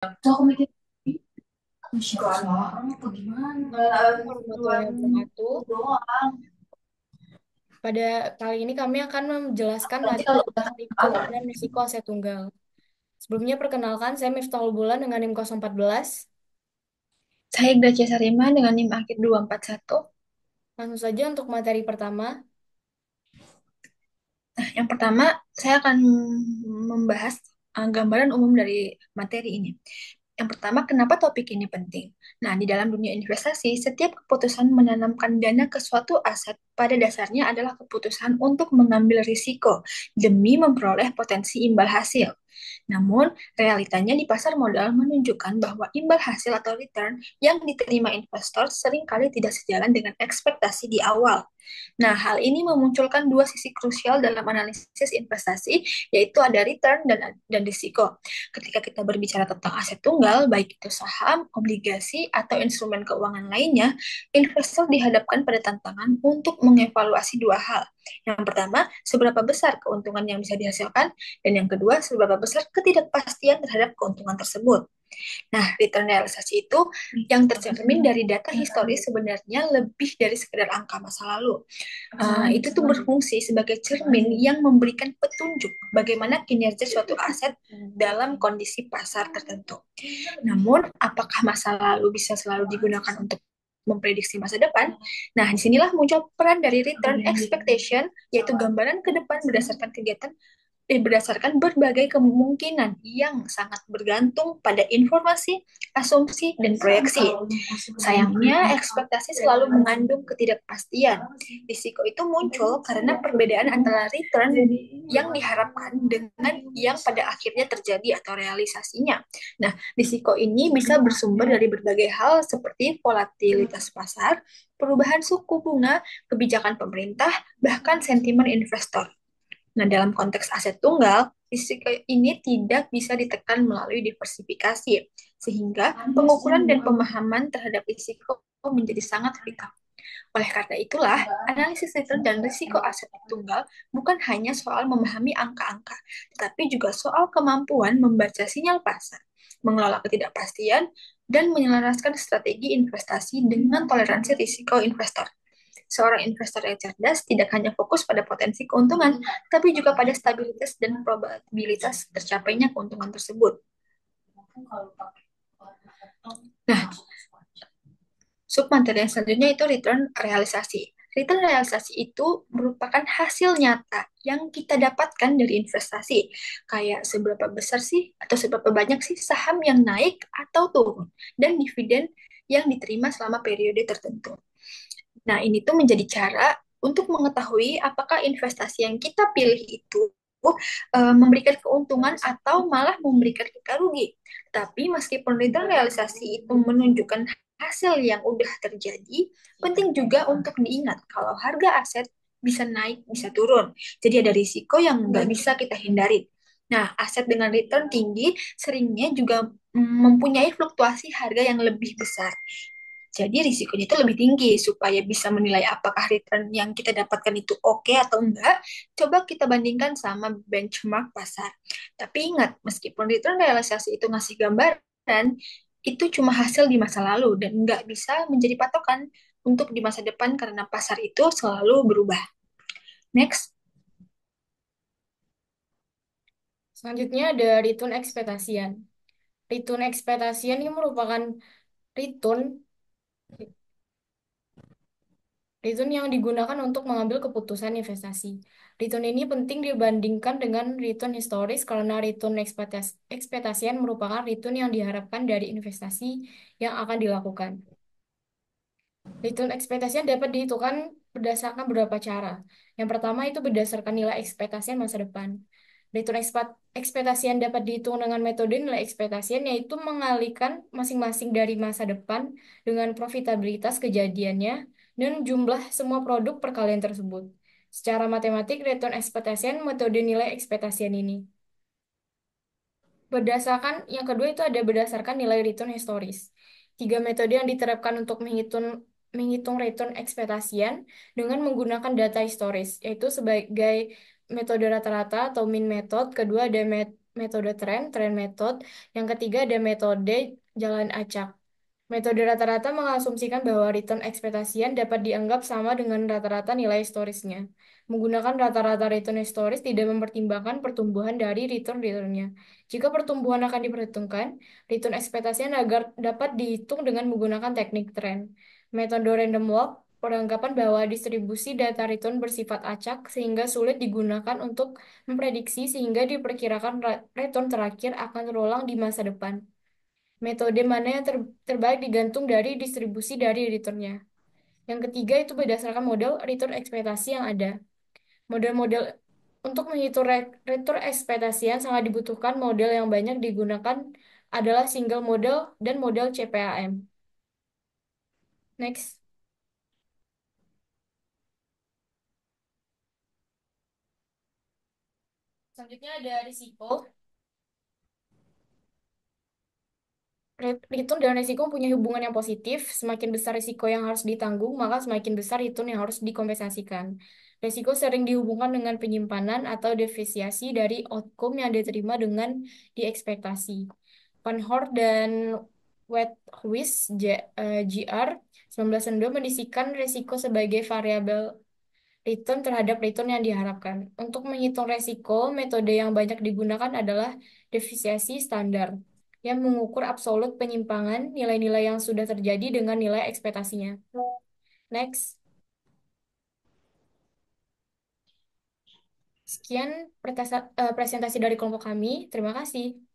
Terus aku mikir, "Ih, siapa sekarang apa gimana?" Assalamualaikum warahmatullahi wabarakatuh. Doang. Pada kali ini kami akan menjelaskan Nanti materi kalau udah tentang ricun agak dan risiko aset tunggal. Sebelumnya perkenalkan, saya Miftahul Bulan dengan NIM 014. saya Gracia Sarima dengan NIM akhir 241. Langsung saja untuk materi pertama. Nah, yang pertama saya akan membahas gambaran umum dari materi ini. Yang pertama, kenapa topik ini penting? Nah, di dalam dunia investasi, setiap keputusan menanamkan dana ke suatu aset pada dasarnya adalah keputusan untuk mengambil risiko demi memperoleh potensi imbal hasil. Namun, realitanya di pasar modal menunjukkan bahwa imbal hasil atau return yang diterima investor seringkali tidak sejalan dengan ekspektasi di awal. Nah, hal ini memunculkan dua sisi krusial dalam analisis investasi, yaitu ada return dan risiko. Ketika kita berbicara tentang aset tunggal, baik itu saham, obligasi, atau instrumen keuangan lainnya, investor dihadapkan pada tantangan untuk mengevaluasi dua hal. Yang pertama, seberapa besar keuntungan yang bisa dihasilkan, dan yang kedua, seberapa besar ketidakpastian terhadap keuntungan tersebut. Nah, return realisasi itu yang tercermin dari data historis sebenarnya lebih dari sekedar angka masa lalu. Itu tuh berfungsi sebagai cermin yang memberikan petunjuk bagaimana kinerja suatu aset dalam kondisi pasar tertentu. Namun, apakah masa lalu bisa selalu digunakan untuk memprediksi masa depan? Nah, disinilah muncul peran dari return expectation, yaitu gambaran ke depan berdasarkan kegiatan berdasarkan berbagai kemungkinan yang sangat bergantung pada informasi, asumsi, dan proyeksi. Sayangnya, ekspektasi selalu mengandung ketidakpastian. Risiko itu muncul karena perbedaan antara return yang diharapkan dengan yang pada akhirnya terjadi atau realisasinya. Nah, risiko ini bisa bersumber dari berbagai hal seperti volatilitas pasar, perubahan suku bunga, kebijakan pemerintah, bahkan sentimen investor. Nah, dalam konteks aset tunggal, risiko ini tidak bisa ditekan melalui diversifikasi, sehingga pengukuran dan pemahaman terhadap risiko menjadi sangat vital. Oleh karena itulah, analisis return dan risiko aset tunggal bukan hanya soal memahami angka-angka, tetapi juga soal kemampuan membaca sinyal pasar, mengelola ketidakpastian, dan menyelaraskan strategi investasi dengan toleransi risiko investor. Seorang investor yang cerdas tidak hanya fokus pada potensi keuntungan, tapi juga pada stabilitas dan probabilitas tercapainya keuntungan tersebut. Nah, submateri yang selanjutnya itu return realisasi. Return realisasi itu merupakan hasil nyata yang kita dapatkan dari investasi. Kayak seberapa besar sih atau seberapa banyak sih saham yang naik atau turun, dan dividen yang diterima selama periode tertentu. Nah, ini tuh menjadi cara untuk mengetahui apakah investasi yang kita pilih itu memberikan keuntungan atau malah memberikan kita rugi. Tapi meskipun return realisasi itu menunjukkan hasil yang udah terjadi, penting juga untuk diingat kalau harga aset bisa naik, bisa turun. Jadi ada risiko yang nggak bisa kita hindari. Nah, aset dengan return tinggi seringnya juga mempunyai fluktuasi harga yang lebih besar. Jadi risikonya itu lebih tinggi. Supaya bisa menilai apakah return yang kita dapatkan itu oke atau enggak, coba kita bandingkan sama benchmark pasar. Tapi ingat, meskipun return realisasi itu ngasih gambaran, itu cuma hasil di masa lalu dan nggak bisa menjadi patokan untuk di masa depan karena pasar itu selalu berubah. Next. Selanjutnya ada return ekspektasian. Return ekspektasian ini merupakan return return yang digunakan untuk mengambil keputusan investasi. Return ini penting dibandingkan dengan return historis karena return ekspektasian merupakan return yang diharapkan dari investasi yang akan dilakukan. Return ekspektasian dapat dihitungkan berdasarkan beberapa cara. Yang pertama itu berdasarkan nilai ekspektasian masa depan. Return ekspektasian dapat dihitung dengan metode nilai ekspektasian, yaitu mengalihkan masing-masing dari masa depan dengan profitabilitas kejadiannya dan jumlah semua produk perkalian tersebut. Secara matematik, return expectation metode nilai ekspektasian ini. Berdasarkan yang kedua itu ada berdasarkan nilai return historis. Tiga metode yang diterapkan untuk menghitung return ekspektasian dengan menggunakan data historis, yaitu sebagai metode rata-rata atau mean method. Kedua ada metode tren metode. Yang ketiga ada metode jalan acak. Metode rata-rata mengasumsikan bahwa return ekspektasian dapat dianggap sama dengan rata-rata nilai historisnya. Menggunakan rata-rata return historis tidak mempertimbangkan pertumbuhan dari return-returnnya. Jika pertumbuhan akan diperhitungkan, return ekspektasian agar dapat dihitung dengan menggunakan teknik tren. Metode random walk beranggapan bahwa distribusi data return bersifat acak sehingga sulit digunakan untuk memprediksi sehingga diperkirakan return terakhir akan terulang di masa depan. Metode mana yang terbaik digantung dari distribusi dari returnnya. Yang ketiga itu berdasarkan model return ekspektasi yang ada. Model-model untuk menghitung return ekspektasi yang sangat dibutuhkan model yang banyak digunakan adalah single model dan model CPAM. Next. Selanjutnya ada risiko. Return dan risiko punya hubungan yang positif. Semakin besar risiko yang harus ditanggung, maka semakin besar return yang harus dikompensasikan. Risiko sering dihubungkan dengan penyimpanan atau deviasi dari outcome yang diterima dengan diekspektasi. Van Hort dan Wedhuis JR 1992 mendisikan risiko sebagai variabel return terhadap return yang diharapkan. Untuk menghitung resiko, metode yang banyak digunakan adalah deviasi standar, yang mengukur absolut penyimpangan nilai-nilai yang sudah terjadi dengan nilai ekspektasinya. Next. Sekian presentasi dari kelompok kami. Terima kasih.